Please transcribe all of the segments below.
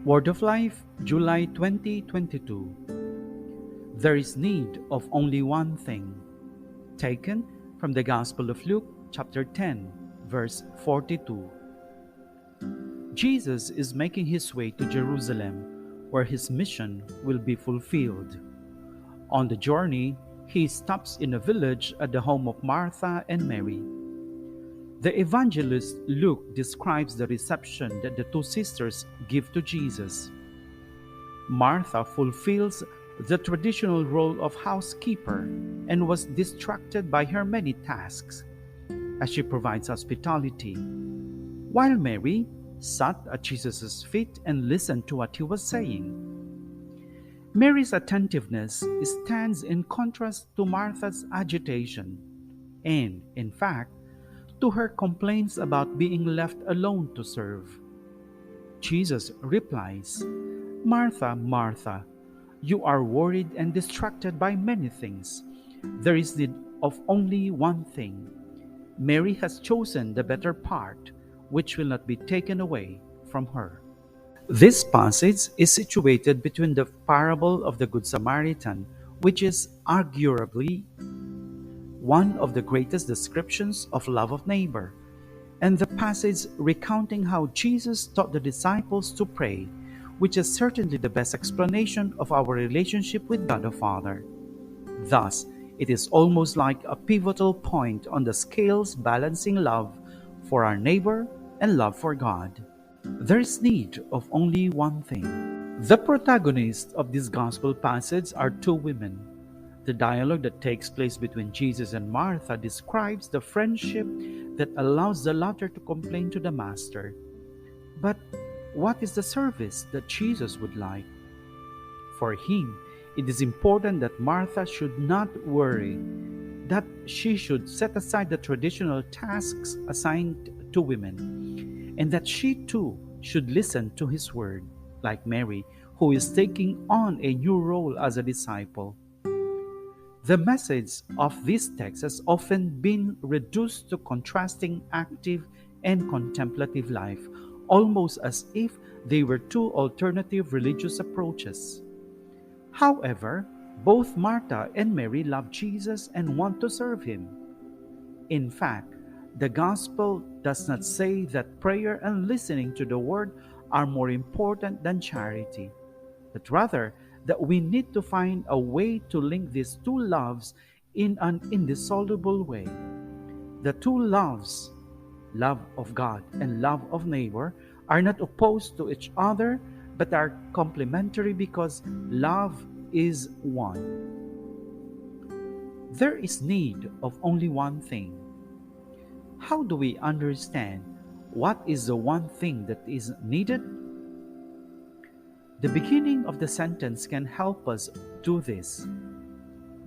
Word of Life, July 2022. There is need of only one thing. Taken from the Gospel of Luke, chapter 10, verse 42. Jesus is making his way to Jerusalem, where his mission will be fulfilled. On the journey, he stops in a village at the home of Martha and Mary. The evangelist Luke describes the reception that the two sisters give to Jesus. Martha fulfills the traditional role of housekeeper and was distracted by her many tasks as she provides hospitality, while Mary sat at Jesus' feet and listened to what he was saying. Mary's attentiveness stands in contrast to Martha's agitation and, in fact, to her complaints about being left alone to serve. Jesus replies, "Martha, Martha, you are worried and distracted by many things. There is need of only one thing. Mary has chosen the better part, which will not be taken away from her." This passage is situated between the parable of the Good Samaritan, which is arguably one of the greatest descriptions of love of neighbor, and the passage recounting how Jesus taught the disciples to pray, which is certainly the best explanation of our relationship with God the Father. Thus, it is almost like a pivotal point on the scales balancing love for our neighbor and love for God. There is need of only one thing. The protagonists of this gospel passage are two women. The dialogue that takes place between Jesus and Martha describes the friendship that allows the latter to complain to the master. But what is the service that Jesus would like? For him, it is important that Martha should not worry, that she should set aside the traditional tasks assigned to women, and that she too should listen to his word, like Mary, who is taking on a new role as a disciple. The message of this text has often been reduced to contrasting active and contemplative life, almost as if they were two alternative religious approaches. However, both Martha and Mary love Jesus and want to serve him. In fact, the gospel does not say that prayer and listening to the word are more important than charity, but rather that we need to find a way to link these two loves in an indissoluble way. The two loves, love of God and love of neighbor, are not opposed to each other but are complementary because love is one. There is need of only one thing. How do we understand what is the one thing that is needed? The beginning of the sentence can help us do this.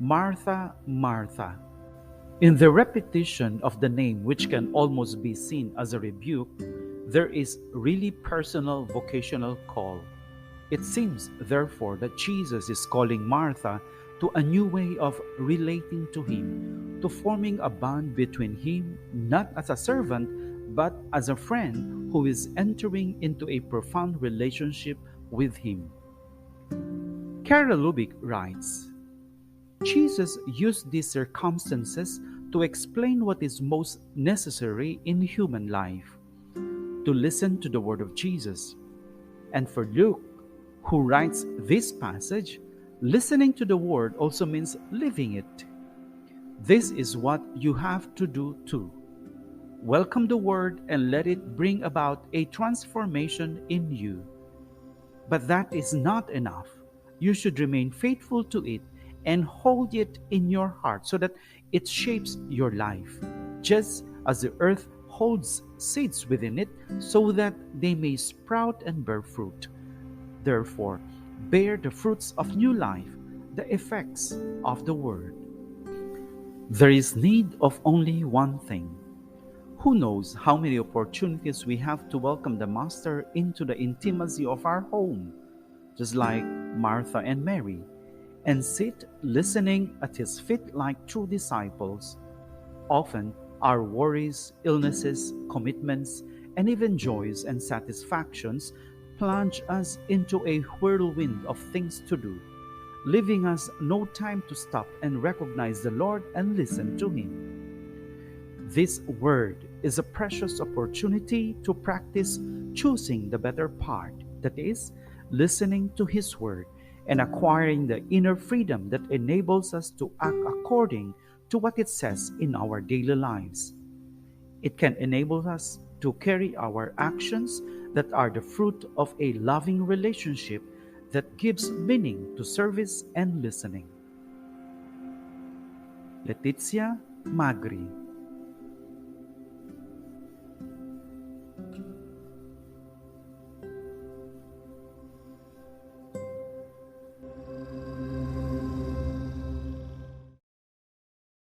Martha, Martha. In the repetition of the name, which can almost be seen as a rebuke, there is really personal vocational call. It seems, therefore, that Jesus is calling Martha to a new way of relating to him, to forming a bond between him not as a servant, but as a friend who is entering into a profound relationship with him. Carol Lubick writes, Jesus used these circumstances to explain what is most necessary in human life, to listen to the word of Jesus. And for Luke, who writes this passage, listening to the word also means living it. This is what you have to do too. Welcome the word and let it bring about a transformation in you. But that is not enough. You should remain faithful to it and hold it in your heart so that it shapes your life, just as the earth holds seeds within it so that they may sprout and bear fruit. Therefore, bear the fruits of new life, the effects of the word. There is need of only one thing. Who knows how many opportunities we have to welcome the Master into the intimacy of our home, just like Martha and Mary, and sit listening at his feet like true disciples. Often, our worries, illnesses, commitments, and even joys and satisfactions plunge us into a whirlwind of things to do, leaving us no time to stop and recognize the Lord and listen to Him. This word is a precious opportunity to practice choosing the better part, that is, listening to His word and acquiring the inner freedom that enables us to act according to what it says in our daily lives. It can enable us to carry our actions that are the fruit of a loving relationship that gives meaning to service and listening. Letizia Magri.